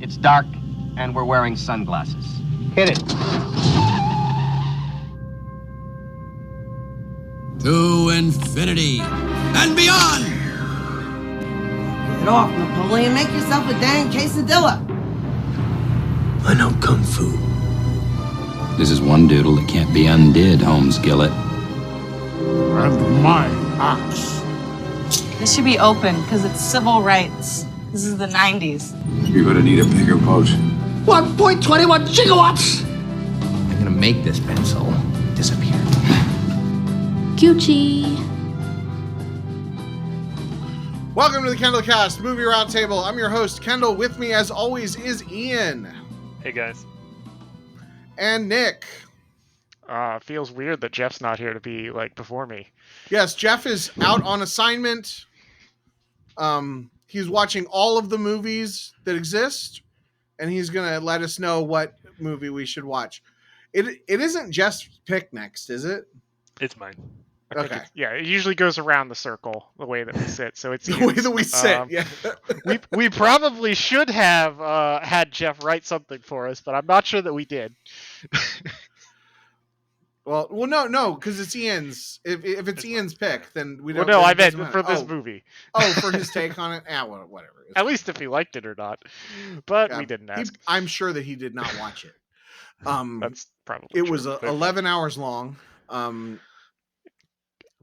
It's dark, and we're wearing sunglasses. Hit it. To infinity and beyond! Get off, Napoleon. Make yourself a dang quesadilla. I know Kung Fu. This is one doodle that can't be undid, Holmes Gillett. And my axe. This should be open because it's civil rights. This is the 90s. You're gonna need a bigger boat. 1.21 gigawatts! I'm gonna make this pencil disappear. Gucci. Welcome to the KendallCast Movie Roundtable. I'm your host, Kendall. With me, as always, is Ian. Hey, guys. And Nick. Feels weird that Jeff's not here to be, before me. Yes, Jeff is out on assignment. He's watching all of the movies that exist, and he's going to let us know what movie we should watch. It isn't Jeff's pick next, is it? It's mine. Okay. It usually goes around the circle, the way that we sit, so it's the way that we sit, yeah. we probably should have had Jeff write something for us, but I'm not sure that we did. Well, no, because it's Ian's. If it's Ian's pick, then we don't. Well, no, I meant for this movie. Oh, for his take on it? Well, whatever. At least if he liked it or not. But we didn't ask. I'm sure that he did not watch it. That's probably It true. was 11 hours long. The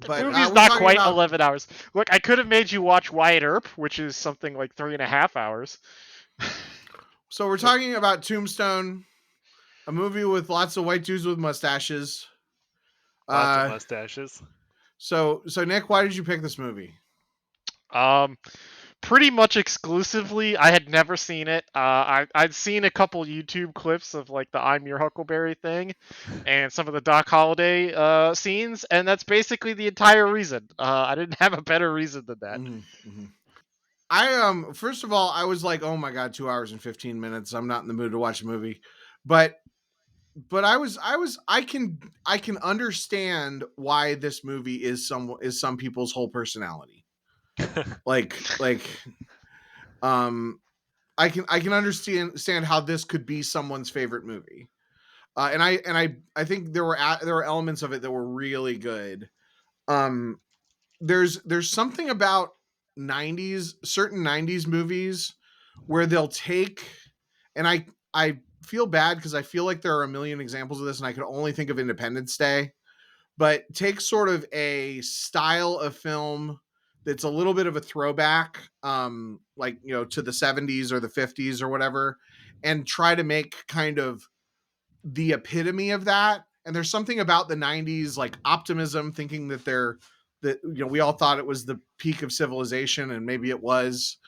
But movie's not quite 11 hours. Look, I could have made you watch Wyatt Earp, which is something like 3.5 hours. So we're talking about Tombstone, a movie with lots of white dudes with mustaches. Lots of mustaches. So Nick, why did you pick this movie? Pretty much exclusively. I had never seen it. I'd seen a couple YouTube clips of the I'm Your Huckleberry thing and some of the Doc Holliday scenes, and that's basically the entire reason. I didn't have a better reason than that. Mm-hmm. I first of all, I was like, oh my god, 2 hours and 15 minutes. I'm not in the mood to watch a movie. But I can understand why this movie is some people's whole personality. I can understand how this could be someone's favorite movie. And I think there were elements of it that were really good. There's something about certain 90s movies where they'll take, and I feel bad because I feel like there are a million examples of this and I could only think of Independence Day, but take sort of a style of film that's a little bit of a throwback, to the 70s or the 50s or whatever, and try to make kind of the epitome of that. And there's something about the 90s, like optimism, thinking that we all thought it was the peak of civilization, and maybe it was,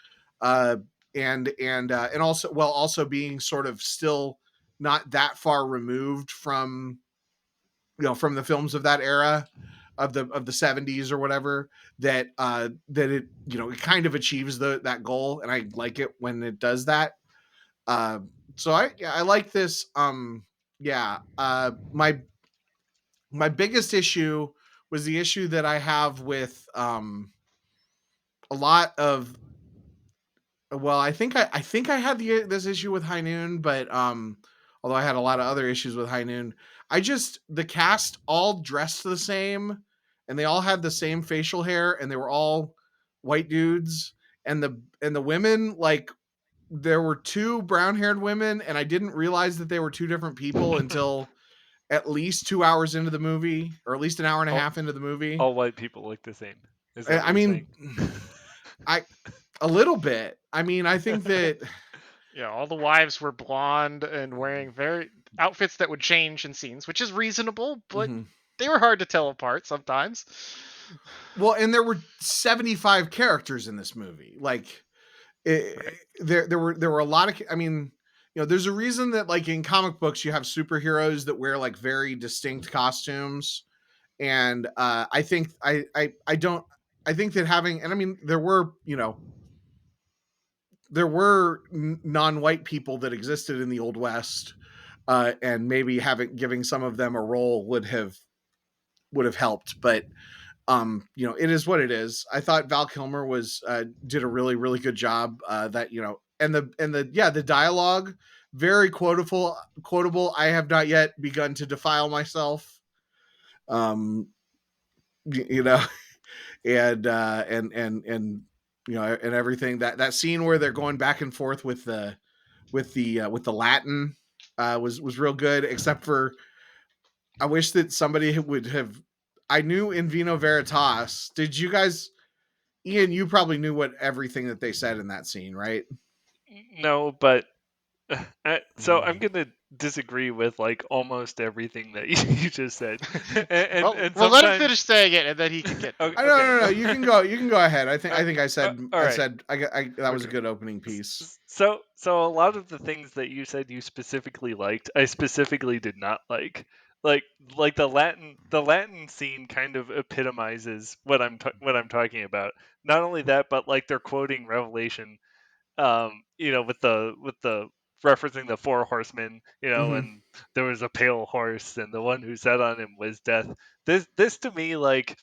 and also being sort of still not that far removed from the films of that era of the 70s or whatever, that it kind of achieves that goal, and I like it when it does that. So I like this. My biggest issue was the issue that I have with a lot of. Well, I think I had this issue with High Noon, but although I had a lot of other issues with High Noon, the cast all dressed the same, and they all had the same facial hair, and they were all white dudes, and the women, there were two brown-haired women, and I didn't realize that they were two different people until at least 2 hours into the movie, or at least an hour and a half into the movie. All white people look the same. A little bit. I mean, I think that all the wives were blonde and wearing outfits that would change in scenes, which is reasonable, but they were hard to tell apart sometimes. Well, and there were 75 characters in this movie. There were a lot of. I mean, there's a reason that in comic books you have superheroes that wear very distinct costumes, and I think that having, and I mean, there were non-white people that existed in the Old West, and maybe giving some of them a role would have helped, but it is what it is. I thought Val Kilmer did a really, really good job. That the dialogue, very quotable. I have not yet begun to defile myself. You know, and you know, and everything, that scene where they're going back and forth with the Latin was real good, except for I wish that somebody would have. I knew In Vino Veritas. Did you guys, Ian? You probably knew what everything that they said in that scene, right? No, but so I'm gonna disagree with like almost everything that you just said. And well, let him sometimes finish saying it, and then he can get. Okay. No. You can go. You can go ahead. I think I said. all I right. said. That was a good opening piece. So a lot of the things that you said you specifically liked, I specifically did not like. Like the Latin scene kind of epitomizes what I'm talking about. Not only that, but like they're quoting Revelation, with the referencing the four horsemen, and there was a pale horse, and the one who sat on him was death. This to me like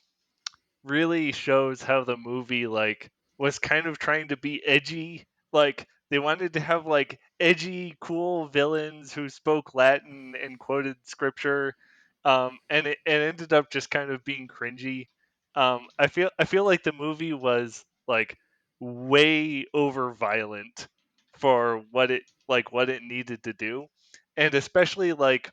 really shows how the movie like was kind of trying to be edgy. Like they wanted to have like edgy, cool villains who spoke Latin and quoted scripture, and it ended up just kind of being cringy. I feel like the movie was like way over violent for what it needed to do, and especially like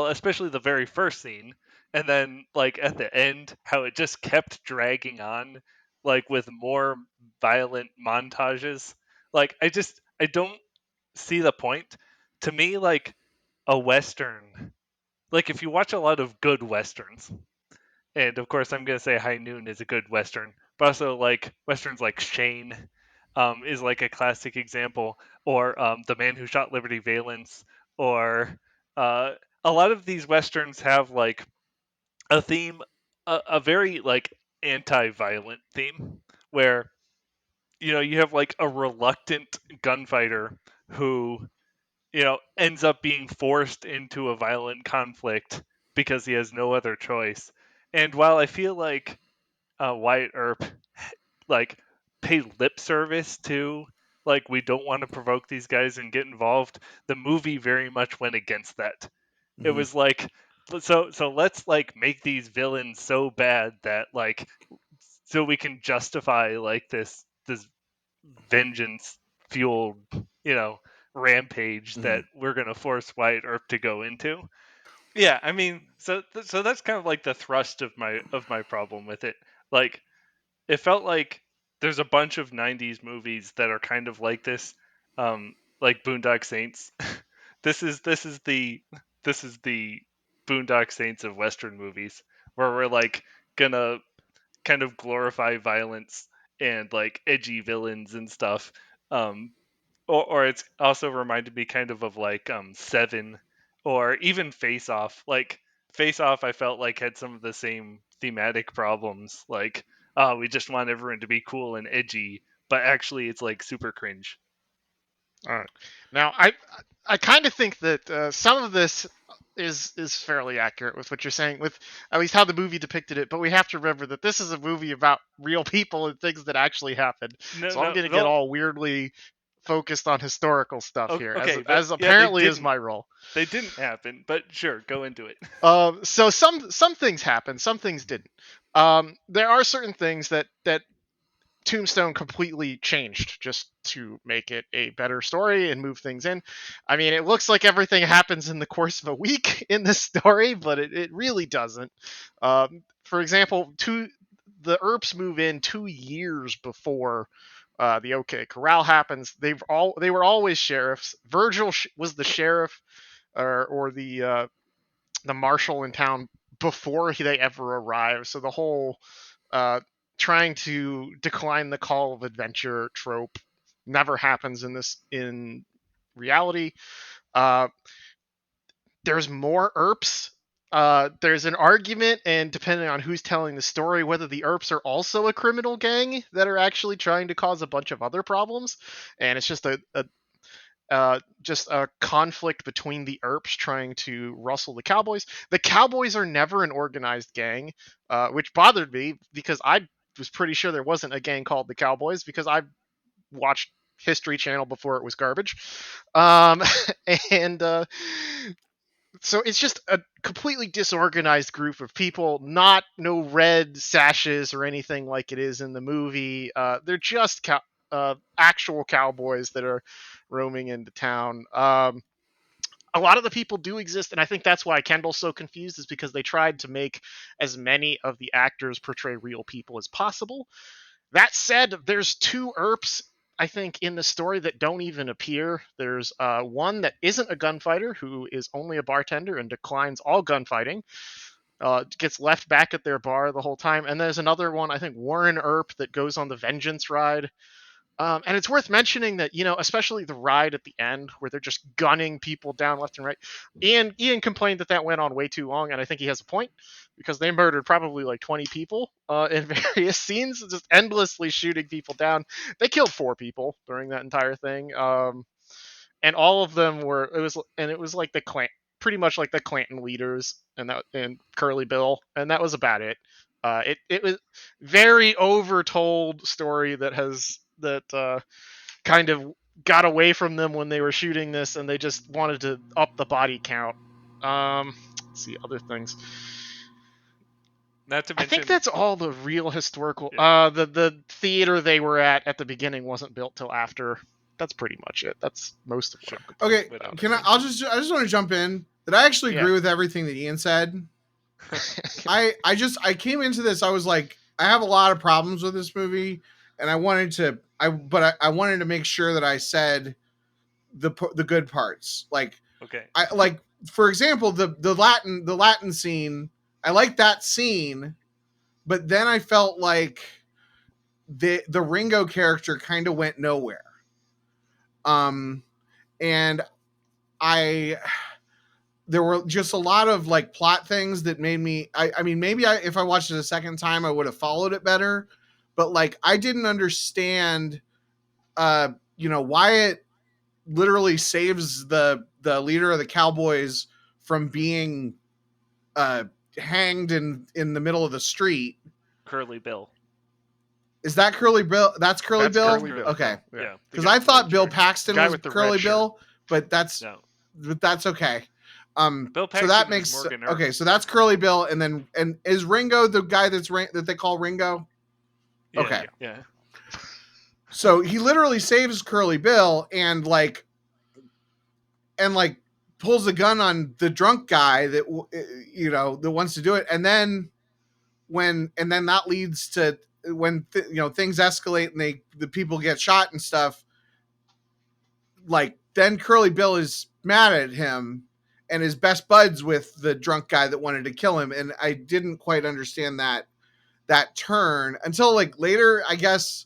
especially the very first scene, and then like at the end, how it just kept dragging on, like with more violent montages. Like I don't see the point. To me, like a western, like if you watch a lot of good westerns, and of course I'm gonna say High Noon is a good western, but also like westerns like Shane, is like a classic example, or The Man Who Shot Liberty Valance, or uh, a lot of these westerns have like a theme, a very like anti-violent theme, where you have like a reluctant gunfighter who ends up being forced into a violent conflict because he has no other choice. And while I feel like Wyatt Earp like pay lip service to like we don't want to provoke these guys and get involved, the movie very much went against that. It was like so let's like make these villains so bad that like so we can justify like this vengeance fueled rampage that we're going to force Wyatt Earp to go into. Yeah, I mean, so that's kind of like the thrust of my problem with it. Like it felt like there's a bunch of 90s movies that are kind of like this, like Boondock Saints. This is the Boondock Saints of western movies, where we're like gonna kind of glorify violence and like edgy villains and stuff. Um or it's also reminded me kind of like Seven, or even Face Off. Like Face Off, I felt like had some of the same thematic problems. Like, oh, we just want everyone to be cool and edgy, but actually, it's like super cringe. All right. Now, I kind of think that some of this is fairly accurate with what you're saying, with at least how the movie depicted it. But we have to remember that this is a movie about real people and things that actually happened. No, So I'm no, going to get no. all weirdly focused on historical stuff here, Okay, as yeah, they apparently is didn't. my role. They didn't happen, but sure, go into it. So some things happened, some things didn't. There are certain things that Tombstone completely changed just to make it a better story and move things in. I mean, it looks like everything happens in the course of a week in this story, but it really doesn't. For example, the Earps move in 2 years before the OK Corral happens. They were always sheriffs. Virgil was the sheriff, or the marshal in town before they ever arrive. So the whole uh, trying to decline the call of adventure trope never happens in reality. Uh, there's more Earps. There's an argument, and depending on who's telling the story, whether the Earps are also a criminal gang that are actually trying to cause a bunch of other problems, and it's just just a conflict between the Earps trying to rustle the Cowboys. The Cowboys are never an organized gang, which bothered me because I was pretty sure there wasn't a gang called the Cowboys, because I watched History Channel before it was garbage. And so it's just a completely disorganized group of people, no red sashes or anything like it is in the movie. They're just actual cowboys that are roaming into town. A lot of the people do exist, and I think that's why Kendall's so confused, is because they tried to make as many of the actors portray real people as possible. That said, there's 2 Earps, I think, in the story that don't even appear. There's one that isn't a gunfighter, who is only a bartender and declines all gunfighting. Gets left back at their bar the whole time. And there's another one, I think Warren Earp, that goes on the Vengeance ride. And it's worth mentioning that, especially the ride at the end where they're just gunning people down left and right. Ian complained that went on way too long, and I think he has a point, because they murdered probably like 20 people in various scenes, just endlessly shooting people down. They killed 4 people during that entire thing. And all of them it was like the clan, pretty much like the Clanton leaders and Curly Bill, and that was about it. It was very overtold story that kind of got away from them when they were shooting this, and they just wanted to up the body count. Let's see other things. Not to I mention, think that's all the real historical. Yeah. The theater they were at the beginning wasn't built till after. That's pretty much it. That's most of what. Okay, I just want to jump in that I actually agree with everything that Ian said. I came into this, I was like, I have a lot of problems with this movie, and I wanted to make sure that I said the good parts. Like, okay, for example, the Latin scene. I like that scene, but then I felt like the Ringo character kind of went nowhere. And there were just a lot of like plot things that made me, I mean, maybe if I watched it a second time, I would have followed it better, but like, I didn't understand, Wyatt literally saves the leader of the Cowboys from being, hanged in the middle of the street. Curly Bill. Is that Curly Bill? That's Curly Bill? Okay. Yeah. Because I thought Bill Paxton was Curly Bill, but that's okay. Bill Paxton, so that makes okay. So that's Curly Bill, and is Ringo the guy that they call Ringo? Yeah, okay. Yeah. So he literally saves Curly Bill and pulls a gun on the drunk guy that that wants to do it, and then that leads to when things escalate and the people get shot and stuff. Like, then Curly Bill is mad at him and is best buds with the drunk guy that wanted to kill him, and I didn't quite understand that turn until like later, I guess.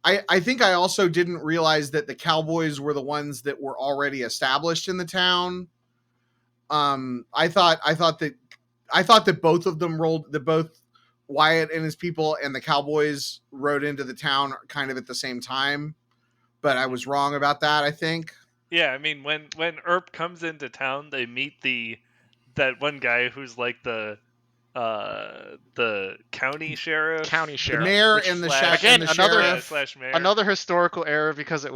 I think I also didn't realize that the Cowboys were the ones that were already established in the town. I thought that both of them both Wyatt and his people and the Cowboys rode into the town kind of at the same time, but I was wrong about that, I think. Yeah, I mean, when Earp comes into town, they meet that one guy who's like the county sheriff, the mayor, and the sheriff. Mayor. Another historical error, because it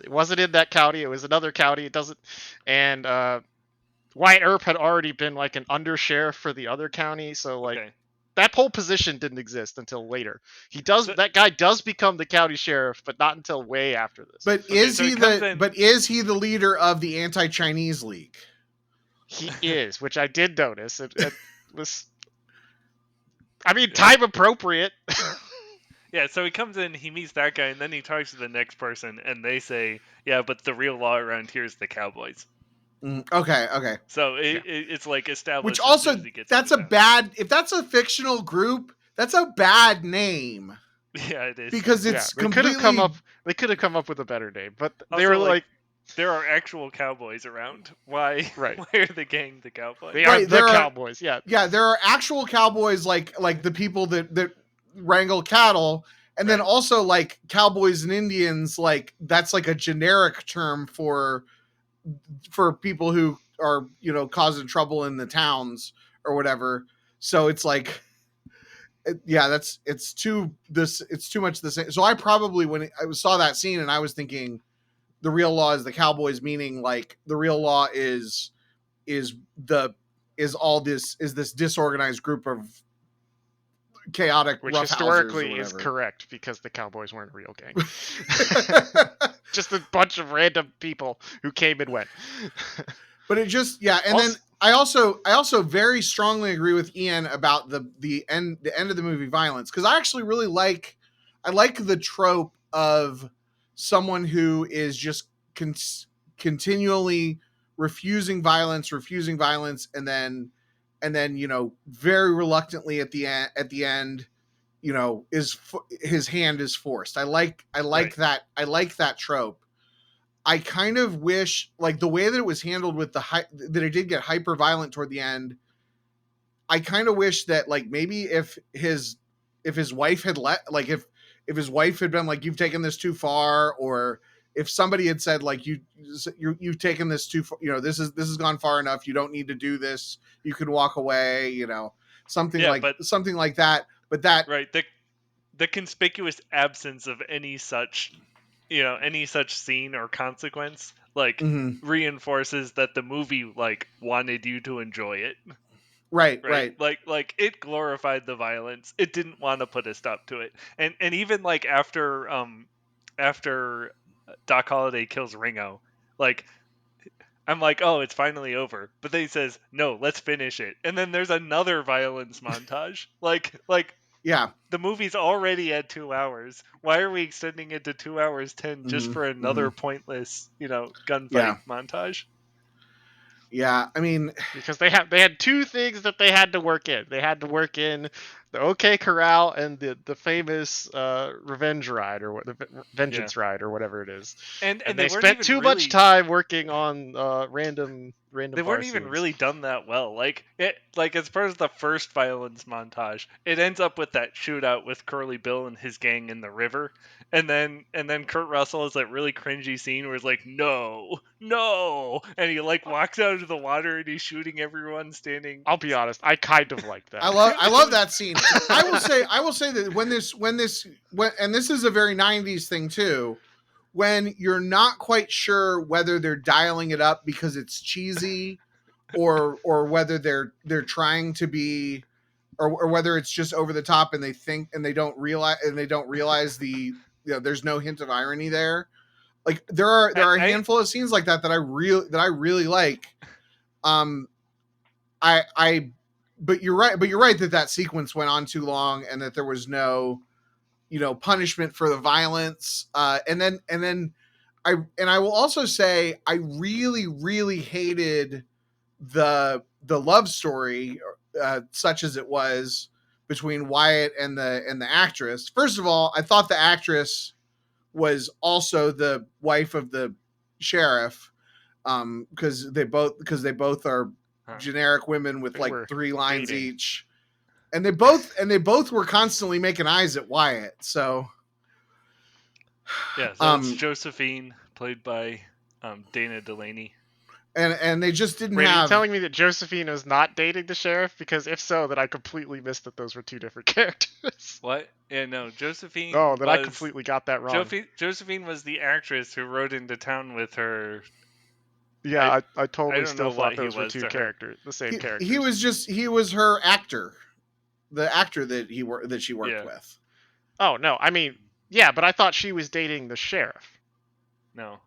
wasn't in that county. It was another county. It doesn't, and Wyatt Earp had already been like an undersheriff for the other county, so like that whole position didn't exist until later. That guy does become the county sheriff, but not until way after this. But is he the leader of the Anti-Chinese League? He is, which I did notice. It was, I mean, time appropriate. Yeah, so he comes in, he meets that guy, and then he talks to the next person, and they say, "Yeah, but the real law around here is the Cowboys." Okay. So it's like established. Which also, that's if that's a fictional group, that's a bad name. Yeah, it is. Because it's completely... They could have come up with a better name, but they also, were like, there are actual cowboys around. Why? Right. Why are the gang the Cowboys? They are the Cowboys. Yeah. Yeah, there are actual cowboys like the people that wrangle cattle, and then also like cowboys and Indians. Like, that's like a generic term for people who are causing trouble in the towns or whatever. So it's like it's too much the same. So I probably, when I saw that scene, and I was thinking the real law is the Cowboys, meaning like the real law is this disorganized group of chaotic Which roughhousers historically or is whatever. correct, because the Cowboys weren't a real gang. Just a bunch of random people who came and went. But it just, yeah. And then I also very strongly agree with Ian about the end of the movie violence, because I actually really like the trope of someone who is just continually refusing violence, and then very reluctantly at the end, his hand is forced. I like Right. that. I like that trope. I kind of wish, like, the way that it was handled with that it did get hyper violent toward the end. I kind of wish that, like, maybe if his wife had if his wife had been like, you've taken this too far, or if somebody had said like, you've taken this too far, this has gone far enough, you don't need to do this, you can walk away, something like that. But that, right, the conspicuous absence of any such scene or consequence, like, reinforces that the movie, like, wanted you to enjoy it. right. Like it glorified the violence. It didn't want to put a stop to it. And even like after Doc Holliday kills Ringo, like, I'm like, oh, it's finally over. But then he says, no, let's finish it. And then there's another violence montage. Like Yeah. the movie's already at 2 hours. Why are we extending it to 2 hours 10 just for another pointless, gunfight montage? Yeah, I mean, because they had two things that they had to work in. They had to work in the OK Corral and the famous revenge ride, or the vengeance ride, or whatever it is. And they weren't spent even too really much time working on random they bar weren't even scenes. really done that well. Like as far as the first violence montage, it ends up with that shootout with Curly Bill and his gang in the river, and then Kurt Russell has that really cringy scene where he's like, no, and he like walks out of the water and he's shooting everyone standing. I'll be honest, I kind of like that. I love that scene. I will say that when this and this is a very 90s thing too, when you're not quite sure whether they're dialing it up because it's cheesy, or whether they're trying to be, or whether it's just over the top, and they don't realize the, there's no hint of irony there. Like there are a handful of scenes like that I really like. But you're right that sequence went on too long, and that there was no punishment for the violence. And then I will also say I really hated the love story, such as it was, between Wyatt and the actress. First of all, I thought the actress was also the wife of the sheriff, because they both are generic women with like 3 lines dating each, and they both were constantly making eyes at Wyatt. So yeah, so it's Josephine, played by Dana Delaney. And they just didn't Wait, have. Are you telling me that Josephine was not dating the sheriff? Because if so, then I completely missed that those were two different characters. What? Yeah, no, Josephine. Oh, then I completely got that wrong. Josephine was the actress who rode into town with her. Yeah, I totally still thought those were two characters, the same character. He was her actor, the actor that she worked with. Oh no, I mean, yeah, but I thought she was dating the sheriff. No.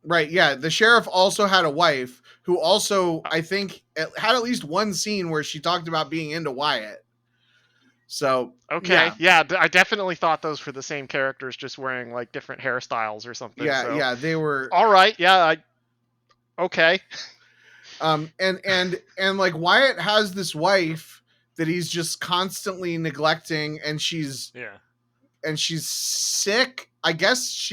Right, yeah. The sheriff also had a wife who also, I think, had at least one scene where she talked about being into Wyatt. So, okay, yeah, I definitely thought those were the same characters, just wearing like different hairstyles or something. Yeah, so. yeah, they were. All right, yeah, okay. And like Wyatt has this wife that he's just constantly neglecting, and she's sick. I guess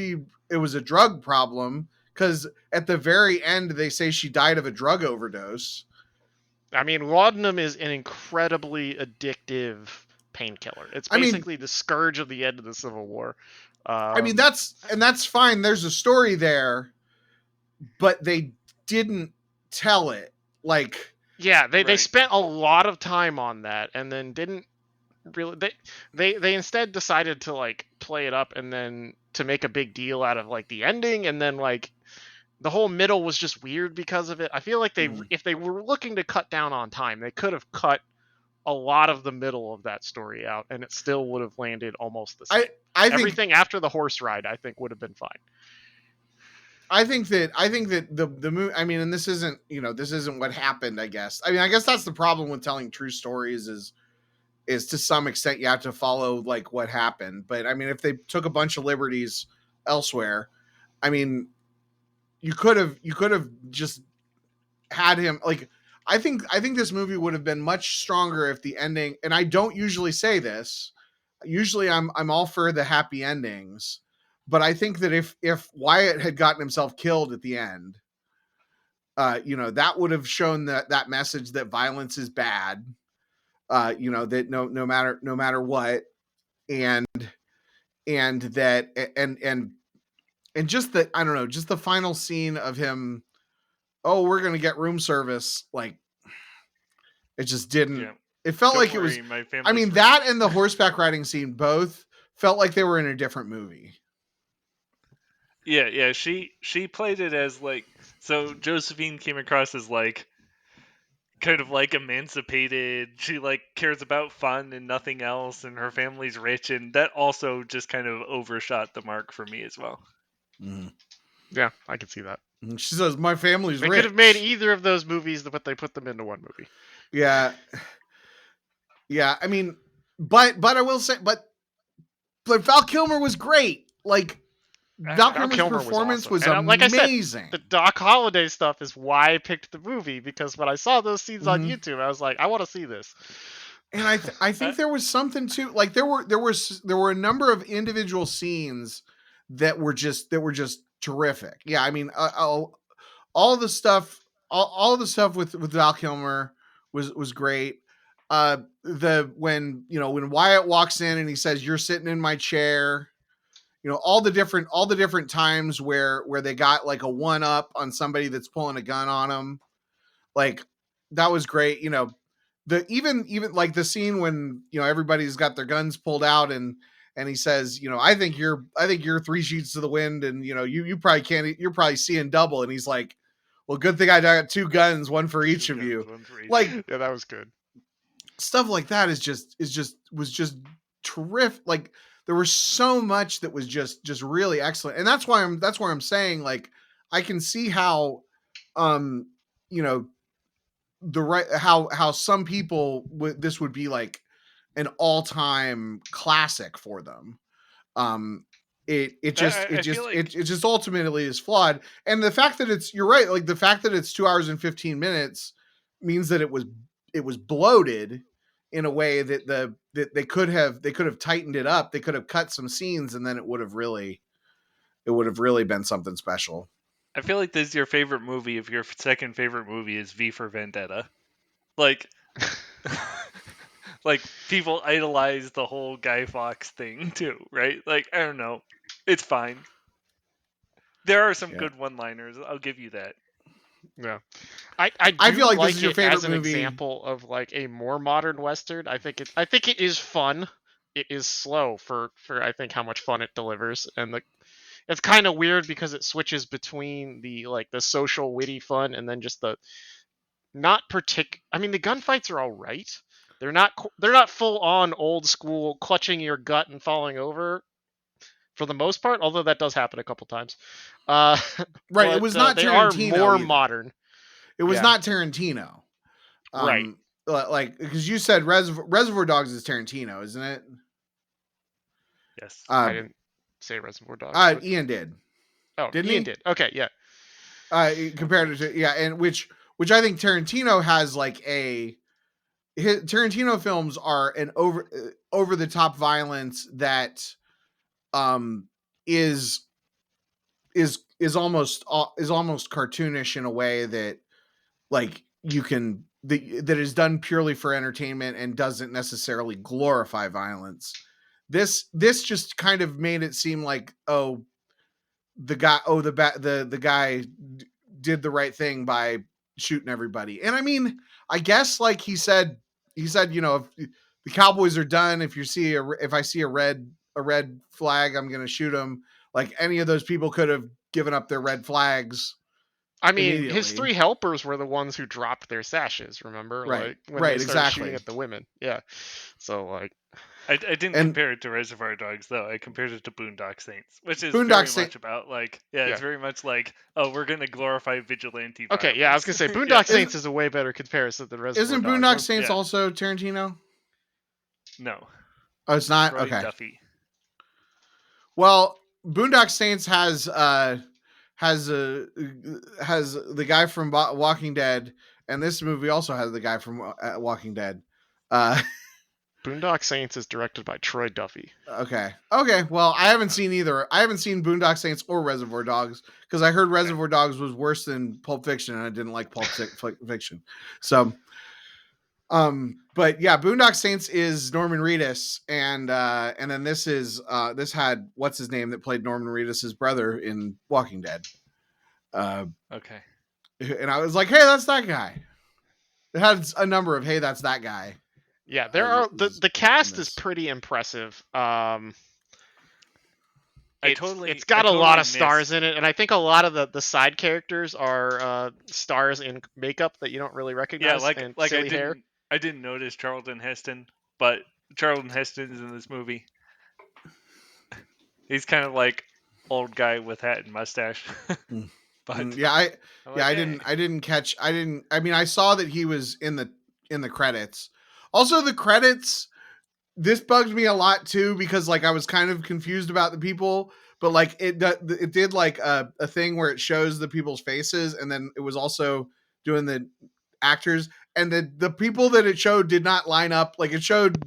it was a drug problem, because at the very end they say she died of a drug overdose. I mean, laudanum is an incredibly addictive painkiller. It's basically the scourge of the end of the Civil War. I mean, that's fine. There's a story there, but they didn't tell it. Like, yeah, they spent a lot of time on that, and then didn't really they instead decided to like play it up and then to make a big deal out of like the ending, and then like the whole middle was just weird because of it. I feel like if they were looking to cut down on time, they could have cut a lot of the middle of that story out, and it still would have landed almost the same. I think everything after the horse ride, I think, would have been fine. I think that the movie. I mean, and this isn't what happened. I guess that's the problem with telling true stories is to some extent you have to follow like what happened. But I mean, if they took a bunch of liberties elsewhere, I mean, you could have just had him like. I think this movie would have been much stronger if the ending. And I don't usually say this. Usually, I'm all for the happy endings. But I think that if Wyatt had gotten himself killed at the end, that would have shown that message that violence is bad. That no matter what, and that and just that, I don't know, just the final scene of him. Oh, we're gonna get room service. Like, it just didn't. Yeah. It felt like it was. I mean, that and the horseback riding scene both felt like they were in a different movie. Yeah. She played it as like, so Josephine came across as like kind of like emancipated. She like cares about fun and nothing else, and her family's rich, and that also just kind of overshot the mark for me as well. Mm-hmm. Yeah, I can see that. She says, "My family's rich." They could have made either of those movies, but they put them into one movie. Yeah. I mean, but I will say, but Val Kilmer was great. Like, Val Kilmer's performance was awesome. Like amazing. I said, the Doc Holliday stuff is why I picked the movie, because when I saw those scenes on YouTube, I was like, I want to see this. And I think there was something too. Like, there were a number of individual scenes that were just terrific. Yeah, I mean, all the stuff with Val Kilmer was great. When Wyatt walks in and he says, "You're sitting in my chair," all the different times where they got like a one up on somebody that's pulling a gun on them, like, that was great. Even like the scene when everybody's got their guns pulled out and he says, I think you're 3 sheets to the wind, and you probably can't, you're probably seeing double, and he's like, well, good thing I got 2 guns, one for each of you. Like, yeah, that was good. Stuff like that was just terrific. Like, there was so much that was just really excellent, and that's why I'm saying, like, I can see how, how some people this would be like an all-time classic for them. It just ultimately is flawed, and the fact that you're right, like the fact that it's 2 hours and 15 minutes means that it was bloated in a way that they could have tightened it up. They could have cut some scenes, and then it would have really been something special. I feel like this is your favorite movie if your second favorite movie is V for Vendetta. Like, like, people idolize the whole Guy Fawkes thing too, right? Like, I don't know. It's fine. There are some good one-liners. I'll give you that. Yeah. I feel like this is your favorite as an movie. Example of like a more modern Western. I think it is fun. It is slow for I think how much fun it delivers, and it's kind of weird because it switches between the social witty fun and then just the not I mean, the gunfights are all right. They're not full on old school clutching your gut and falling over for the most part, although that does happen a couple times. Right, but, it was not they Tarantino. Are more either. Modern. It was not Tarantino. Right. Like, because you said Reservoir Dogs is Tarantino, isn't it? Yes. I didn't say Reservoir Dogs. Ian did. Oh, didn't Ian he? did. Okay, yeah. Compared to and which I think Tarantino has like Tarantino films are an over the top violence that is almost cartoonish in a way that, like, that is done purely for entertainment and doesn't necessarily glorify violence. This just kind of made it seem like, the guy did the right thing by shooting everybody. And I mean, I guess, like he said, if the Cowboys are done. If I see a red flag, I'm gonna shoot them. Like any of those people could have given up their red flags. I mean, his 3 helpers were the ones who dropped their sashes. Remember, Right, like when they started shooting at the women. Yeah. So like, I didn't compare it to Reservoir Dogs though. I compared it to Boondock Saints, which is much about like it's very much like, oh, we're gonna glorify vigilante violence. Okay, yeah, I was gonna say Boondock Saints is a way better comparison than Reservoir Dogs. Isn't Boondock Saints also Tarantino? No. Oh, it's not. Troy okay. Duffy. Well, Boondock Saints has the guy from Walking Dead, and this movie also has the guy from Walking Dead. Boondock Saints is directed by Troy Duffy. Okay. Well, I haven't seen either. I haven't seen Boondock Saints or Reservoir Dogs because I heard Reservoir Dogs was worse than Pulp Fiction, and I didn't like Pulp Fiction. So, but yeah, Boondock Saints is Norman Reedus, and then this had what's his name that played Norman Reedus's brother in Walking Dead. Okay. And I was like, hey, that's that guy. It had a number of hey, that's that guy. Yeah, there are the cast is pretty impressive. It's got a lot of stars in it, and I think a lot of the side characters are stars in makeup that you don't really recognize. Yeah, like silly hair. I didn't notice Charlton Heston, but Charlton Heston is in this movie. He's kind of like old guy with hat and mustache. But I mean, I saw that he was in the credits. Also, the credits, this bugged me a lot too, because like I was kind of confused about the people, but like it did like a thing where it shows the people's faces, and then it was also doing the actors, and the people that it showed did not line up. Like it showed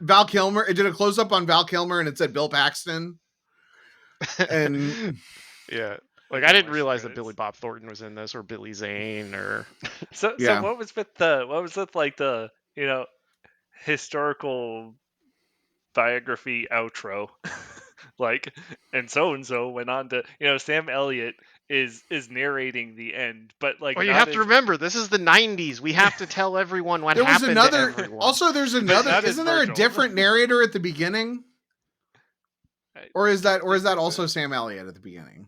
Val Kilmer. It did a close up on Val Kilmer, and it said Bill Paxton. And yeah. Like I didn't realize that Billy Bob Thornton was in this, or Billy Zane, or so what was with like the historical biography outro, like, and so went on to Sam Elliott is narrating the end, but like, well, you have to remember this is the 90s. We have to tell everyone what happened to everyone. Also, there's another. Isn't there a different narrator at the beginning, or is that also Sam Elliott at the beginning?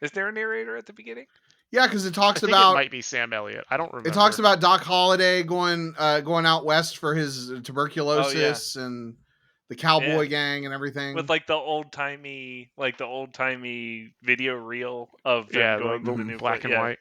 Is there a narrator at the beginning? Yeah, because it talks it might be Sam Elliott. I don't remember. It talks about Doc Holliday going out west for his tuberculosis and the cowboy gang and everything. With like the old timey video reel of them going to the new black and white.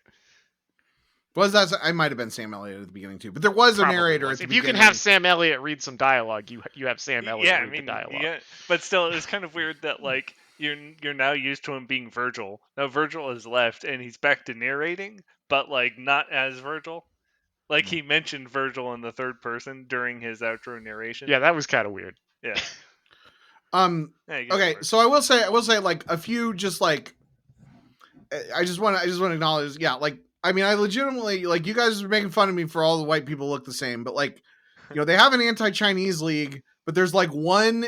Was that? I might have been Sam Elliott at the beginning too, but there was a narrator at the beginning. If you can have Sam Elliott read some dialogue, you have Sam Elliott read the dialogue. Yeah, but still, it's kind of weird that like. You're now used to him being Virgil. Now Virgil has left and he's back to narrating, but like not as Virgil. Like he mentioned Virgil in the third person during his outro narration. Yeah, that was kind of weird. Yeah. Okay, so I will say like a few just like I just want to acknowledge, yeah, like I mean I legitimately like you guys are making fun of me for all the white people look the same, but like they have an anti-Chinese league, but there's like one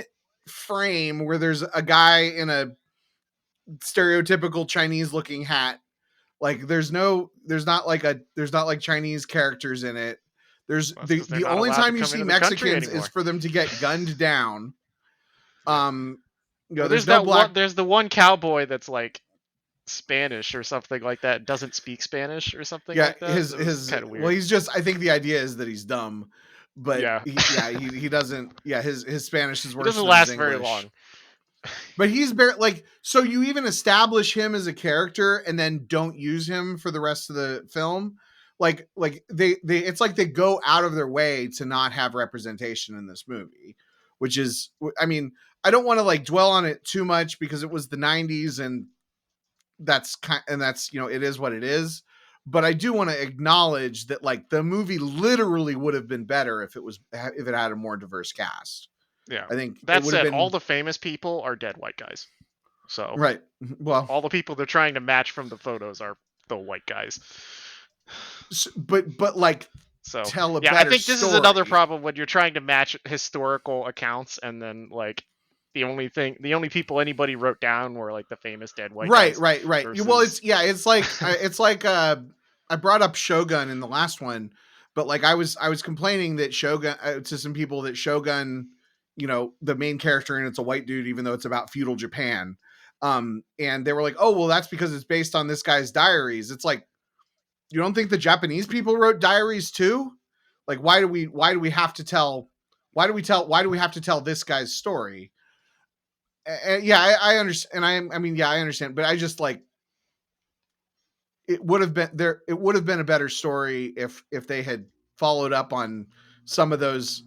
frame where there's a guy in a stereotypical Chinese looking hat. Like there's not like Chinese characters in it. There's the only time you see Mexicans is for them to get gunned down. There's the one cowboy that's like Spanish or something like that, doesn't speak Spanish or something like that. His kind of weird. Well, he's just, I think the idea is that he's dumb. But he doesn't. Yeah, his Spanish is worse. It doesn't last very long. But he's like, so you even establish him as a character and then don't use him for the rest of the film. Like they it's like they go out of their way to not have representation in this movie, which is, I mean, I don't want to like dwell on it too much because it was the 90s and that's it is what it is. But I do want to acknowledge that like the movie literally would have been better if it had a more diverse cast. Yeah, I think that said, all the famous people are dead white guys. So right, well, all the people they're trying to match from the photos are the white guys. But like, so tell a better I think this story. is another problem when you're trying to match historical accounts and then like. The only people anybody wrote down were like the famous dead white guys. Right. Versus... Well, it's like I brought up Shogun in the last one, But like I was complaining that Shogun to some people that Shogun, you know, the main character and it's a white dude, even though it's about feudal Japan. And they were like, oh, well, that's because it's based on this guy's diaries. It's like, you don't think the Japanese people wrote diaries too? Like, why do we have to tell this guy's story? Yeah, I understand. And I mean, yeah, I understand, but I just like, it would have been a better story if they had followed up on some of those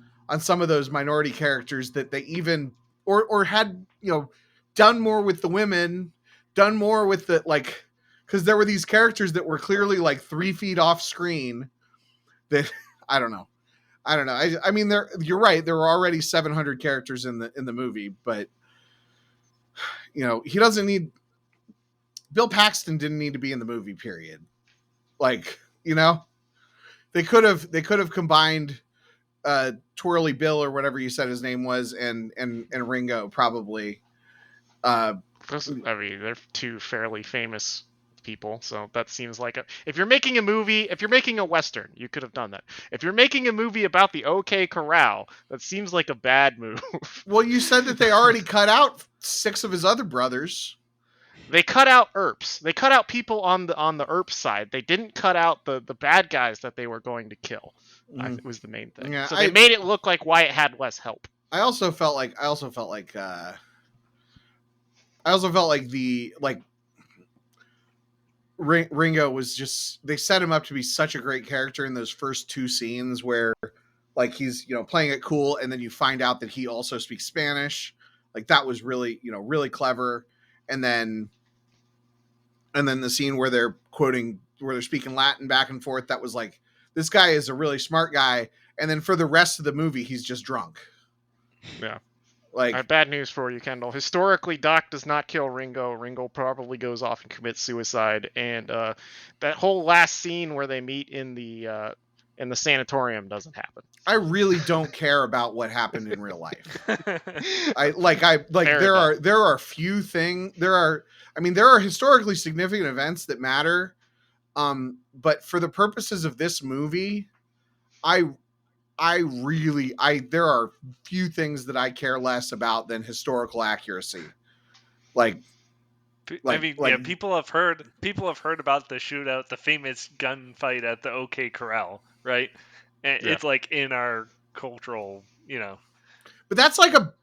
minority characters that they even or had, you know, done more with the women, done more with the like, because there were these characters that were clearly like 3 feet off screen that I don't know. I mean, you're right. There were already 700 characters in the movie, but you know, he doesn't need. Bill Paxton didn't need to be in the movie, period. Like, you know, they could have combined Twirly Bill or whatever you said his name was and Ringo probably. I mean, they're two fairly famous people, so that seems like if you're making a Western, you could have done that. If you're making a movie about the OK Corral, that seems like a bad move. Well, you said that they already cut out 6 of his other brothers. They cut out Earps. They cut out people on the Earp side. They didn't cut out the bad guys that they were going to kill. It was the main thing. Yeah, so they made it look like Wyatt had less help. I also felt like Ringo was just, they set him up to be such a great character in those first 2 scenes where like he's, you know, playing it cool and then you find out that he also speaks Spanish. Like that was really, you know, really clever. And then the scene where they're speaking Latin back and forth, that was like, this guy is a really smart guy. And then for the rest of the movie, he's just drunk. Yeah. Like, I have bad news for you, Kendall. Historically, Doc does not kill Ringo. Ringo probably goes off and commits suicide. And that whole last scene where they meet in the sanatorium doesn't happen. I really don't care about what happened in real life. There are few things. There are historically significant events that matter. But for the purposes of this movie, there are few things that I care less about than historical accuracy. I mean, people have heard about the shootout, the famous gunfight at the OK Corral, right? And it's like in our cultural, you know. But that's like a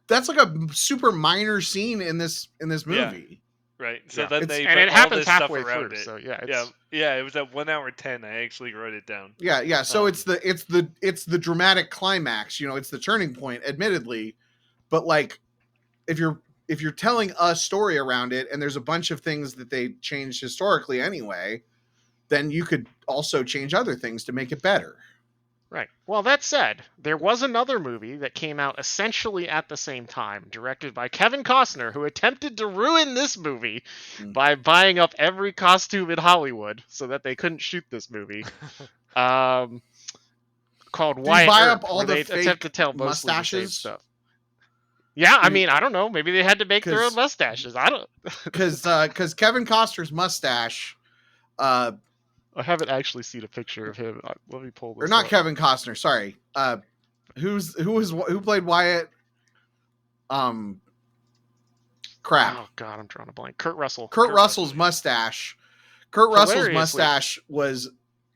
super minor scene in this movie. Yeah. Right. So then it happens halfway through. So it was at 1 hour 10. I actually wrote it down. Yeah. So it's the dramatic climax. You know, it's the turning point, admittedly, but like if you're telling a story around it, and there's a bunch of things that they changed historically anyway, then you could also change other things to make it better. Right. Well, that said, there was another movie that came out essentially at the same time, directed by Kevin Costner, who attempted to ruin this movie by buying up every costume in Hollywood so that they couldn't shoot this movie. Called Wyatt Earp, where they attempt to tell mostly mustaches? the same stuff. Yeah, I mean, I don't know. Maybe they had to make their own mustaches. I don't. Because Kevin Costner's mustache. I haven't actually seen a picture of him. Let me pull this. Or not up. Kevin Costner. Sorry. Who played Wyatt? Crap. Oh God, I'm drawing a blank. Kurt Russell. Kurt Russell's mustache. Kurt Russell's mustache was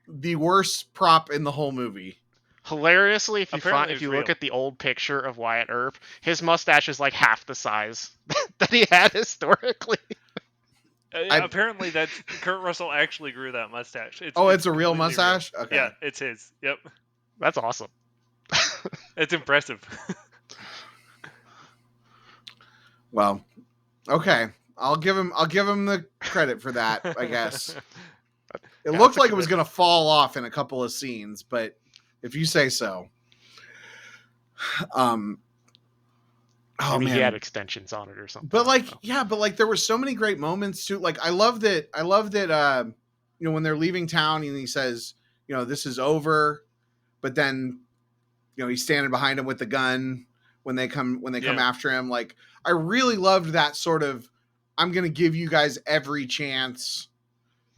the worst prop in the whole movie. Hilariously, if you look at the old picture of Wyatt Earp, his mustache is like half the size that he had historically. Apparently, that's Kurt Russell actually grew that mustache. It's a real mustache? Real. Okay. Yeah, it's his. Yep. That's awesome. It's impressive. Well, okay. I'll give him the credit for that, I guess. It looked like it was going to fall off in a couple of scenes, but if you say so. Maybe he had extensions on it or something. But there were so many great moments too. Like I love that you know, when they're leaving town and he says, you know, this is over, but then, you know, he's standing behind him with the gun when they come after him. Like I really loved that sort of, I'm going to give you guys every chance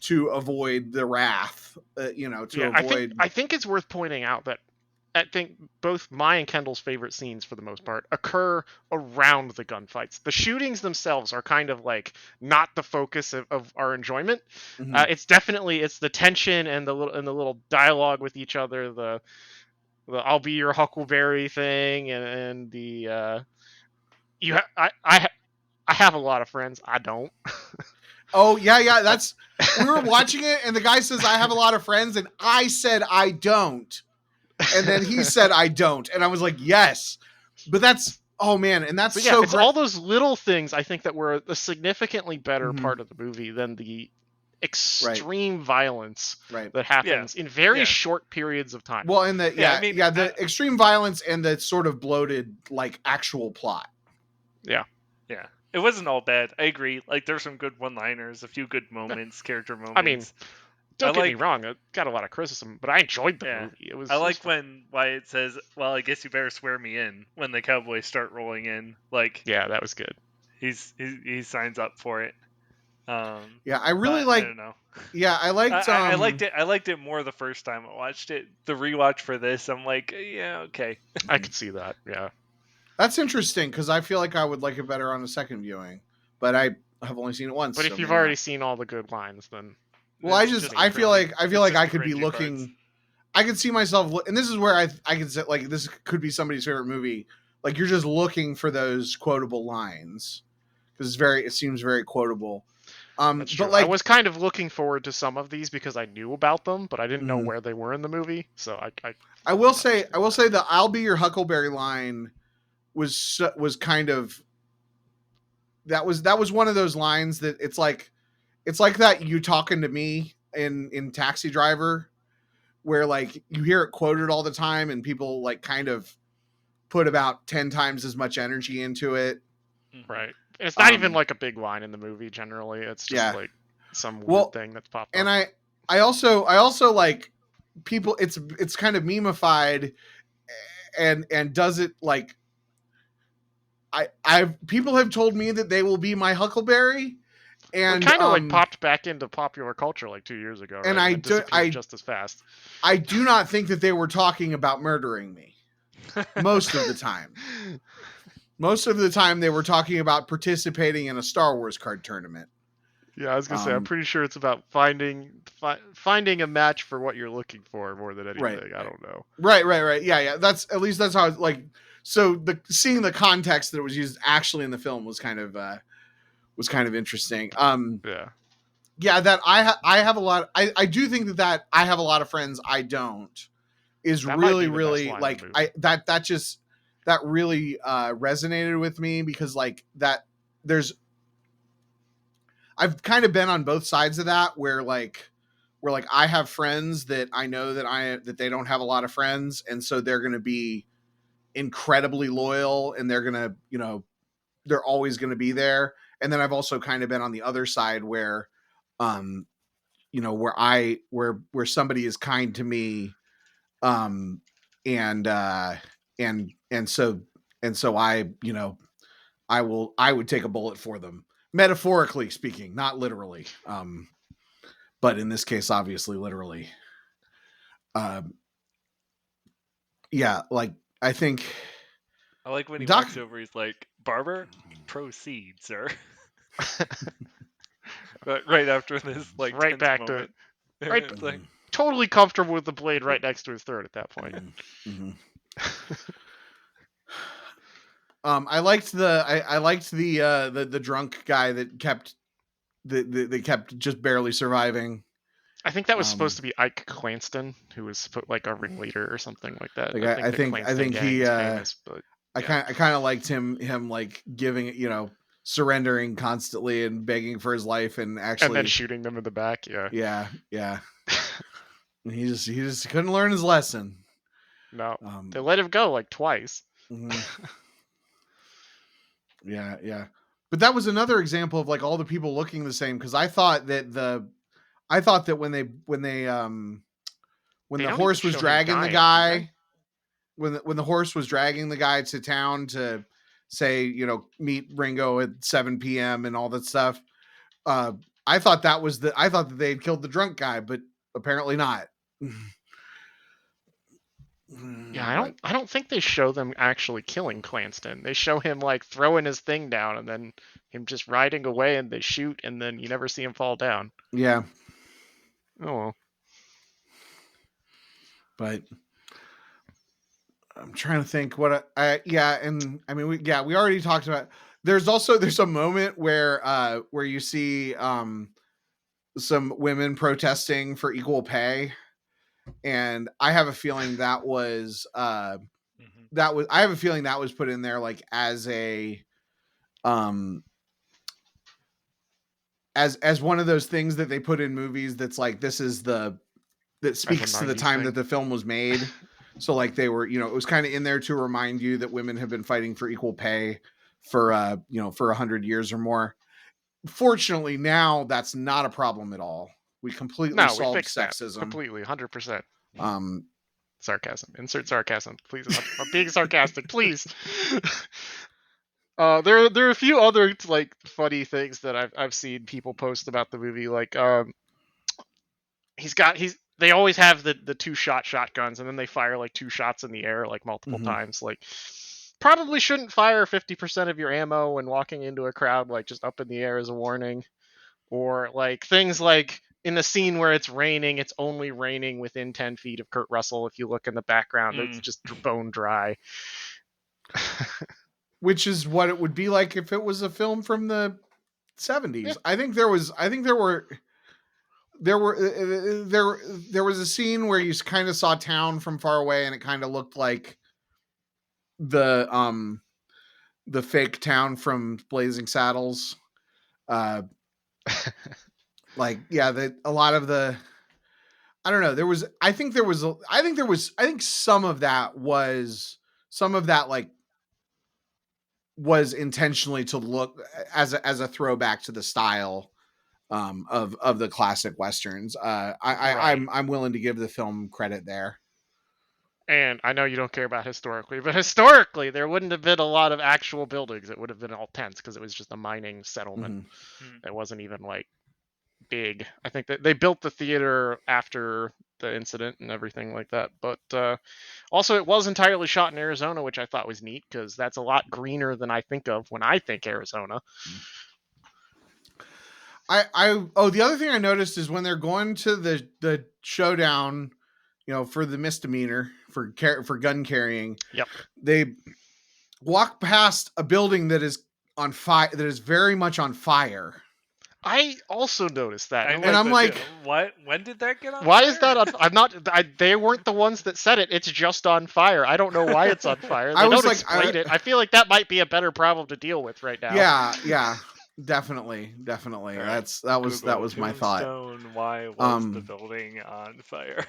to avoid the wrath, avoid. I think it's worth pointing out that I think both my and Kendall's favorite scenes, for the most part, occur around the gunfights. The shootings themselves are kind of like not the focus of our enjoyment. Mhm. It's the tension and the little dialogue with each other. The "I'll be your huckleberry" thing, and the I have a lot of friends. I don't. Oh yeah. That's we were watching it, and the guy says, "I have a lot of friends," and I said, "I don't," and then he said, "I don't," and I was like, "Yes," but that's oh man, and that's so it's great. all those little things I think that were a significantly better Mhm. part of the movie than the extreme violence that happens in Yeah. very short periods of time. Well, and the extreme violence and the sort of bloated like actual plot. Yeah. It wasn't all bad. I agree. Like, there's some good one-liners, a few good moments, character moments. I mean, don't get me wrong. It got a lot of criticism, but I enjoyed the movie. It was. I like when Wyatt says, "Well, I guess you better swear me in." When the cowboys start rolling in, like, yeah, that was good. He signs up for it. Yeah, I really like. I don't know. Yeah, I liked. I liked it. I liked it more the first time I watched it. The rewatch for this, I'm like, yeah, okay. I could see that. Yeah. That's interesting because I feel like I would like it better on a second viewing, but I have only seen it once. But if you've already seen all the good lines, then well, I feel like I could be looking. Parts. I could see myself, and this is where I could say like this could be somebody's favorite movie. Like you're just looking for those quotable lines because it seems very quotable. That's true. But like I was kind of looking forward to some of these because I knew about them, but I didn't know where they were in the movie. So I will say the "I'll be your huckleberry" line was kind of that was one of those lines that it's like that "you talking to me" in Taxi Driver, where like you hear it quoted all the time and people like kind of put about 10 times as much energy into it. Right. It's not even like a big line in the movie generally. It's just like some weird thing that's popped up. And I also like people it's kind of memeified and does it like people have told me that they will be my huckleberry, and it kind of like popped back into popular culture like 2 years ago, right? And I just as fast. I do not think that they were talking about murdering me most of the time. Most of the time they were talking about participating in a Star Wars card tournament. Yeah, I was gonna say I'm pretty sure it's about finding a match for what you're looking for more than anything. Right. I don't know. Right. Yeah. That's how it's like. So seeing the context that it was used actually in the film was kind of interesting. Yeah, that I have a lot. I do think that I have a lot of friends. I don't is that really like that really resonated with me because like that I've kind of been on both sides of that where I have friends that I know that they don't have a lot of friends, and so they're going to be incredibly loyal and they're going to, they're always going to be there. And then I've also kind of been on the other side where, where somebody is kind to me. And so I would take a bullet for them, metaphorically speaking, not literally. But in this case, obviously, literally. Yeah, like I think I like when he walks over. He's like, "Barber, proceed, sir." Right after this, like right back moment. to it. Right, like totally comfortable with the blade right next to his throat at that point. Mm-hmm. I liked the drunk guy that kept kept just barely surviving. I think that was supposed to be Ike Clanston, who was like a ringleader or something like that. Like I think he famous, but, yeah. I kind of liked him like giving surrendering constantly and begging for his life and then shooting them in the back. Yeah. he just couldn't learn his lesson. No, they let him go like twice. Mm-hmm. Yeah. But that was another example of like all the people looking the same, because I thought that when the horse was dragging the guy, when the horse was dragging the guy to town to say, meet Ringo at 7 p.m. and all that stuff, I thought that they had killed the drunk guy, but apparently not. Yeah, I don't think they show them actually killing Cranston. They show him like throwing his thing down and then him just riding away, and they shoot, and then you never see him fall down. Yeah. Oh well. But I'm trying to think what and I mean we already talked about. There's a moment where you see some women protesting for equal pay, and I have a feeling that was I have a feeling that was put in there like as a as one of those things that they put in movies that's like this is that speaks to the time that the film was made. So like they were, it was kind of in there to remind you that women have been fighting for equal pay for for 100 years or more. Fortunately, now that's not a problem at all. We completely solved sexism. Completely, 100%. Sarcasm. Insert sarcasm, please. I'm being sarcastic, please. There are a few other like funny things that I've seen people post about the movie. Like they always have the 2-shot shotguns, and then they fire like 2 shots in the air like multiple times. Like probably shouldn't fire 50% of your ammo when walking into a crowd, like just up in the air as a warning. Or like things like in the scene where it's raining, it's only raining within 10 feet of Kurt Russell. If you look in the background, it's just bone dry. Which is what it would be like if it was a film from the 70s. Yeah. I think there was a scene where you kind of saw town from far away, and it kind of looked like the fake town from Blazing Saddles. Like, yeah, a lot of the, I don't know. I think some of that like was intentionally to look as a throwback to the style of the classic Westerns. I'm willing to give the film credit there. And I know you don't care about historically, but historically there wouldn't have been a lot of actual buildings. It would have been all tents because it was just a mining settlement. It wasn't even like big. I think that they built the theater after the incident and everything like that. But also it was entirely shot in Arizona, which I thought was neat because that's a lot greener than I think of when I think Arizona. The other thing I noticed is when they're going to the showdown, for the misdemeanor for gun carrying. Yep. They walk past a building that is on fire, that is very much on fire. I also noticed that, and I'm like, what? When did that get on? Why fire? Is that on? I'm not. They weren't the ones that said it. It's just on fire. I don't know why it's on fire. They don't explain it. I feel like that might be a better problem to deal with right now. Yeah. Definitely. Right. That was my thought. Tombstone, why was the building on fire?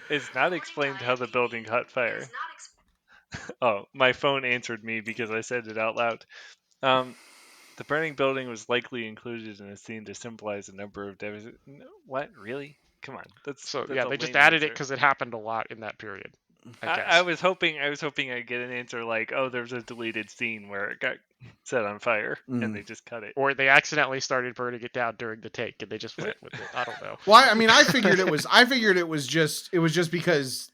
It's not explained how the building caught fire. Oh, my phone answered me because I said it out loud. The burning building was likely included in a scene to symbolize a number of What? Really? Come on. They just added it because it happened a lot in that period. I was hoping I'd get an answer like, oh, there's a deleted scene where it got set on fire and they just cut it, or they accidentally started burning it down during the take and they just went with it. I don't know. Well, I mean, I figured it was just because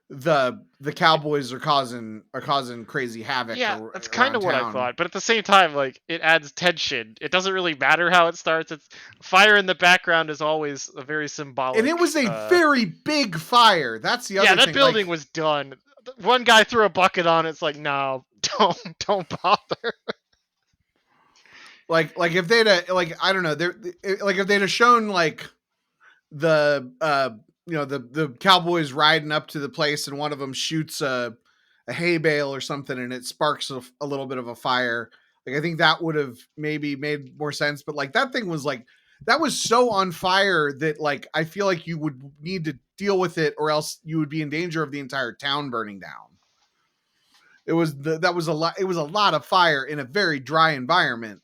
the Cowboys are causing crazy havoc. Yeah, that's kind of what I thought. But at the same time, like, it adds tension. It doesn't really matter how it starts. It's fire in the background is always a very symbolic. And it was a very big fire. That's the other thing. Yeah, that building was done. One guy threw a bucket on it. It's like, no, don't bother. Like if they'd I don't know, if they'd have shown like the the Cowboys riding up to the place and one of them shoots a hay bale or something and it sparks a little bit of a fire. Like, I think that would have maybe made more sense. But like that thing was like, that was so on fire that like, I feel like you would need to deal with it or else you would be in danger of the entire town burning down. It was a lot of fire in a very dry environment,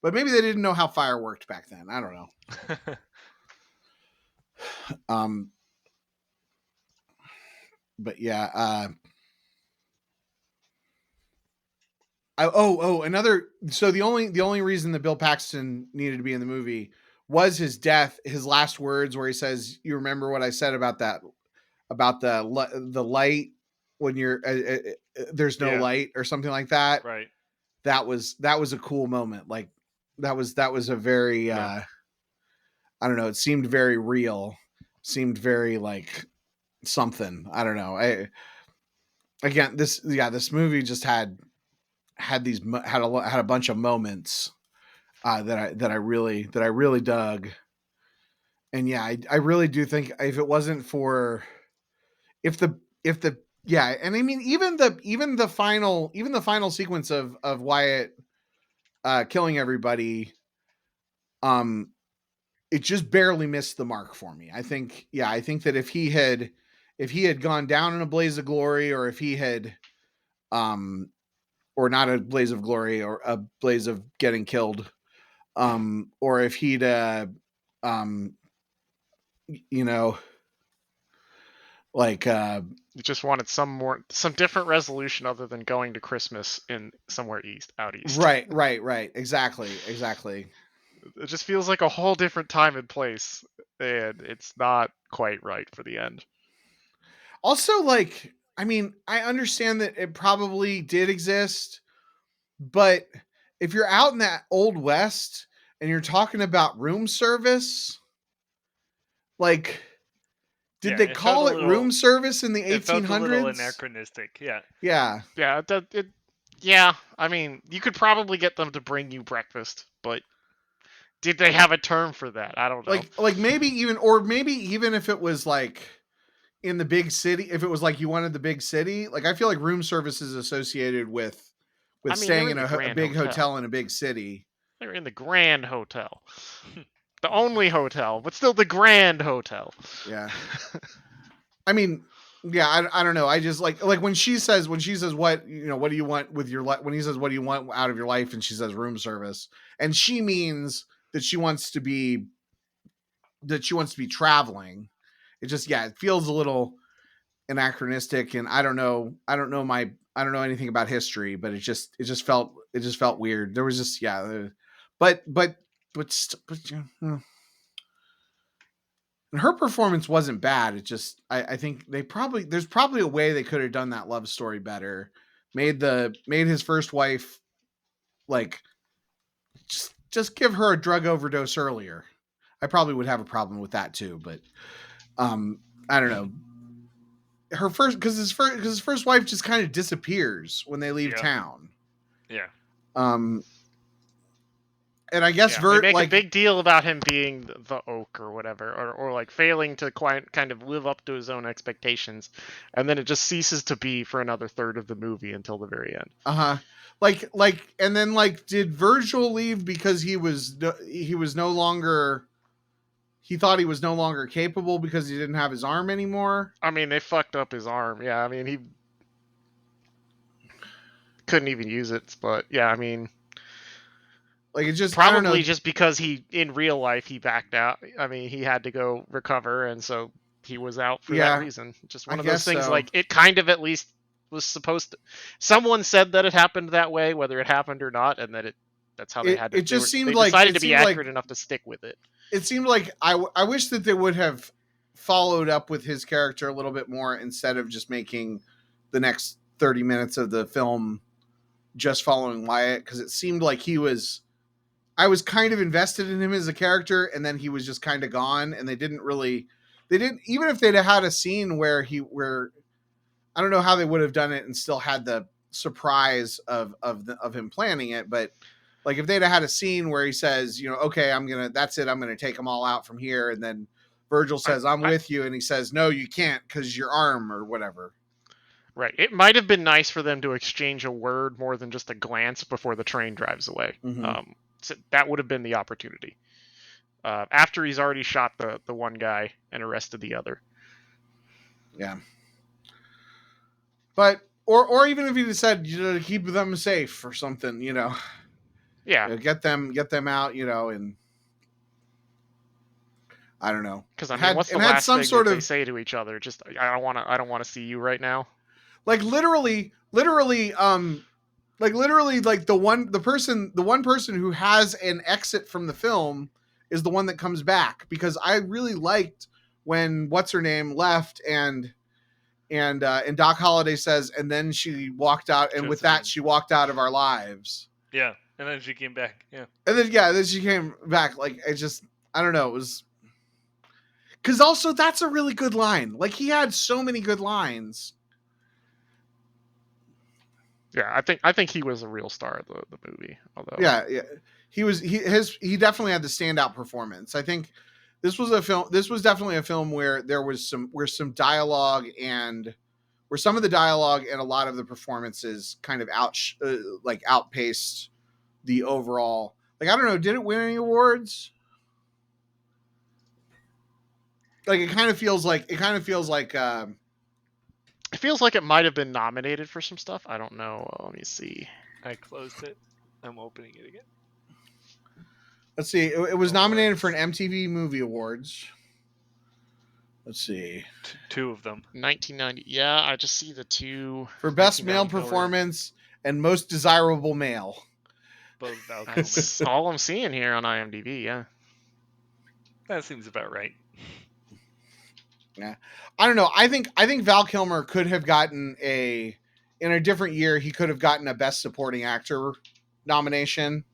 but maybe they didn't know how fire worked back then. I don't know. But yeah, Another. So the only reason that Bill Paxton needed to be in the movie was his death. His last words, where he says, "You remember what I said about that, about the light when you're there's no light," or something like that. Right. That was a cool moment. Like that was a very I don't know. It seemed very real. Seemed very like something. I don't know. This movie just had a bunch of moments that I really dug. And yeah, I really do think if it wasn't for if the and I mean even the final sequence of Wyatt killing everybody, it just barely missed the mark for me. I think that if he had gone down in a blaze of glory, or if he had or not a blaze of glory, or a blaze of getting killed, or if he'd you know, like You just wanted some different resolution other than going to Christmas in somewhere out east. Right. Exactly. It just feels like a whole different time and place, and it's not quite right for the end. Also, like, I mean, I understand that it probably did exist, but if you're out in that old west and you're talking about room service, like, did they call it room service in the 1800s? It felt a little anachronistic. Yeah. Yeah. I mean, you could probably get them to bring you breakfast, but did they have a term for that? I don't know. Like maybe even if it was like in the big city, if it was like you wanted the big city, like I feel like room service is associated with staying in a big hotel in a big city. They're in the Grand Hotel. The only hotel, but still the Grand Hotel. Yeah. I mean, yeah, I don't know. I just like when she says what do you want with your life, when he says what do you want out of your life, and she says room service, and she means that she wants to be traveling. It just it feels a little anachronistic, and I don't know anything about history, but it just felt weird. There was just but and her performance wasn't bad. It just I think there's probably a way they could have done that love story better. Made his first wife like just give her a drug overdose earlier. I probably would have a problem with that too, but I don't know. Because his first wife just kind of disappears when they leave town. Yeah. And I guess they make a big deal about him being the oak or whatever, or like failing to kind of live up to his own expectations, and then it just ceases to be for another third of the movie until the very end. And then did Virgil leave because he thought he was no longer capable because he didn't have his arm anymore? I mean, they fucked up his arm. Yeah, I mean, he couldn't even use it, but yeah, I mean, like it just probably just because in real life he backed out. I mean, he had to go recover, and so he was out for that reason. Just one of those things. So. Like it kind of at least was supposed to. Someone said that it happened that way, whether it happened or not, and that that's how they had to. It just seemed they like decided to be accurate enough to stick with it. It seemed like I wish that they would have followed up with his character a little bit more instead of just making the next 30 minutes of the film just following Wyatt, because it seemed like I was kind of invested in him as a character, and then he was just kind of gone, and they didn't even if they'd had a scene where I don't know how they would have done it and still had the surprise of him planning it, but like if they'd have had a scene where he says, okay, I'm going to take them all out from here. And then Virgil says, I'm with you. And he says, no, you can't because your arm or whatever. Right. It might have been nice for them to exchange a word more than just a glance before the train drives away. Mm-hmm. So that would have been the opportunity. After he's already shot the one guy and arrested the other. Yeah. But, or even if he just said, to keep them safe or something, Yeah. Get them out, and I don't know. Because I mean, what's the last thing that they say to each other? Just I don't want to see you right now. Like literally, Like literally, like the one person who has an exit from the film is the one that comes back, because I really liked when what's her name left and Doc Holliday says, and then she walked out, and with that she walked out of our lives. Yeah, and then she came back. Yeah, and then she came back. Like it just, I don't know, it was because also that's a really good line. Like he had so many good lines. Yeah, I think he was a real star of the movie. Although Yeah, he definitely had the standout performance. I think this was definitely a film where there was some dialogue, and where some of the dialogue and a lot of the performances kind of outpaced the overall. Like I don't know, did it win any awards? Like it kind of feels like it feels like it might have been nominated for some stuff. I don't know. Let me see. I closed it. I'm opening it again. Let's see. It was nominated for an MTV Movie Awards. Let's see. Two of them. 1990. Yeah, I just see the two. For Best Male Performance and Most Desirable Male. Both That's all I'm seeing here on IMDb, yeah. That seems about right. Yeah. I don't know. I think Val Kilmer could have gotten in a different year, he could have gotten a Best Supporting Actor nomination.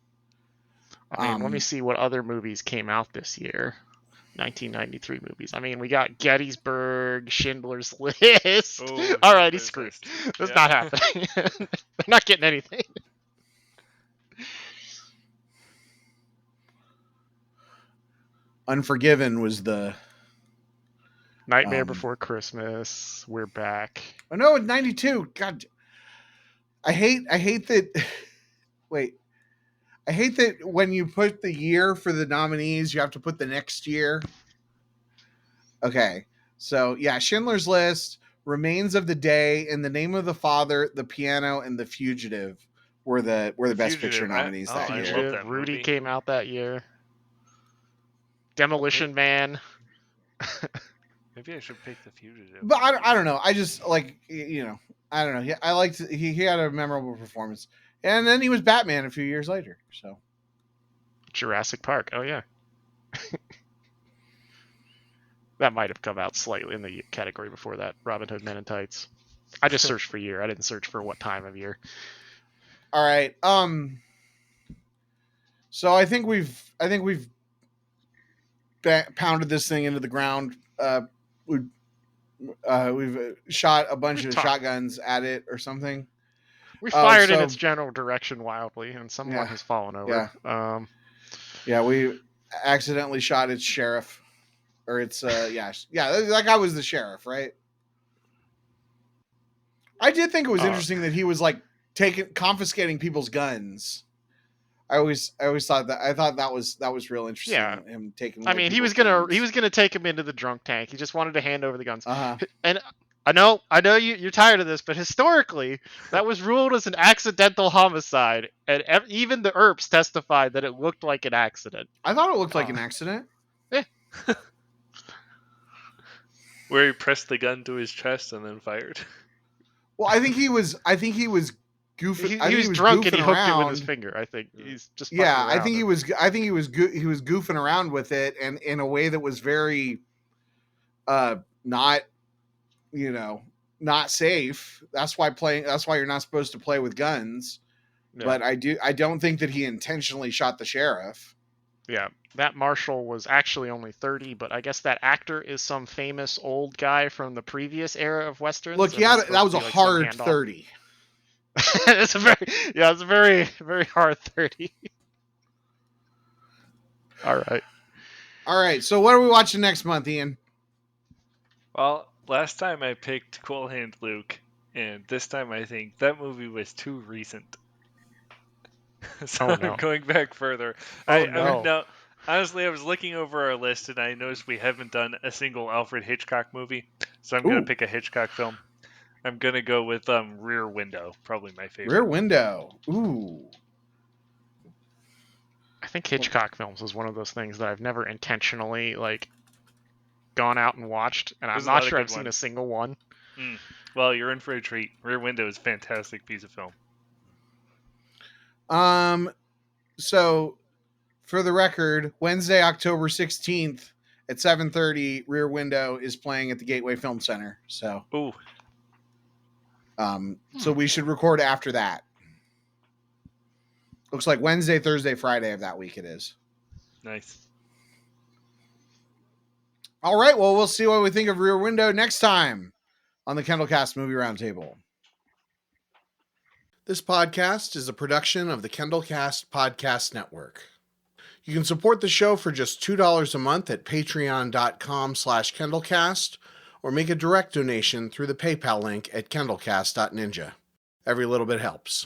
I mean, let me see what other movies came out this year. 1993 movies. I mean, we got Gettysburg, Schindler's List. Oh, all right, he's screwed. That's not happening. They're not getting anything. Unforgiven was the Nightmare Before Christmas. We're back. Oh no, it's 92. God, I hate that. Wait, I hate that when you put the year for the nominees, you have to put the next year. Okay, so yeah, Schindler's List, Remains of the Day, In the Name of the Father, The Piano, and The Fugitive were the Best Picture nominees that year. I love that Rudy movie. came out that year. Demolition Man. Maybe I should pick The Fugitive. But I don't know. I just like, I don't know. I liked he had a memorable performance, and then he was Batman a few years later. So Jurassic Park. Oh yeah. That might have come out slightly in the category before that. Robin Hood Men in Tights. I just searched for year. I didn't search for what time of year. All right. So I think we've pounded this thing into the ground. We've shot a bunch of shotguns at it or something. We fired in its general direction wildly, and someone has fallen over. Yeah. We accidentally shot its sheriff, or its that guy was the sheriff, right? I did think it was interesting that he was like confiscating people's guns. I always thought that. I thought that was real interesting. Yeah. Him taking. I mean, he was gonna take him into the drunk tank. He just wanted to hand over the guns. Uh-huh. And I know you're tired of this, but historically, that was ruled as an accidental homicide, and even the ERPs testified that it looked like an accident. I thought it looked like an accident. Yeah. Where he pressed the gun to his chest and then fired. Well, I think he was goofing. He was drunk and he hooked it with his finger. I think he's just I think he was goofing around with it, and in a way that was very not safe. That's why you're not supposed to play with guns. Yeah. But I don't think that he intentionally shot the sheriff. Yeah, that marshal was actually only 30, but I guess that actor is some famous old guy from the previous era of westerns. Look, that was a hard 30. It's a very, very hard 30. All right. So what are we watching next month, Ian? Well, last time I picked Cool Hand Luke, and this time I think that movie was too recent. So I'm going back further. Honestly, I was looking over our list and I noticed we haven't done a single Alfred Hitchcock movie, so I'm going to pick a Hitchcock film. I'm going to go with Rear Window, probably my favorite. Rear Window. Ooh. I think Hitchcock films is one of those things that I've never intentionally gone out and watched, and I'm not sure I've seen a single one. Well, you're in for a treat. Rear Window is a fantastic piece of film. So for the record, Wednesday, October 16th at 7:30, Rear Window is playing at the Gateway Film Center. So, Ooh, so we should record after that. Looks like Wednesday, Thursday, Friday of that week it is. nice. All right. Well, we'll see what we think of Rear Window next time on the KendallCast Movie Roundtable. This podcast is a production of the KendallCast Podcast Network. You can support the show for just $2 a month at patreon.com/KendallCast or make a direct donation through the PayPal link at kendallcast.ninja. Every little bit helps.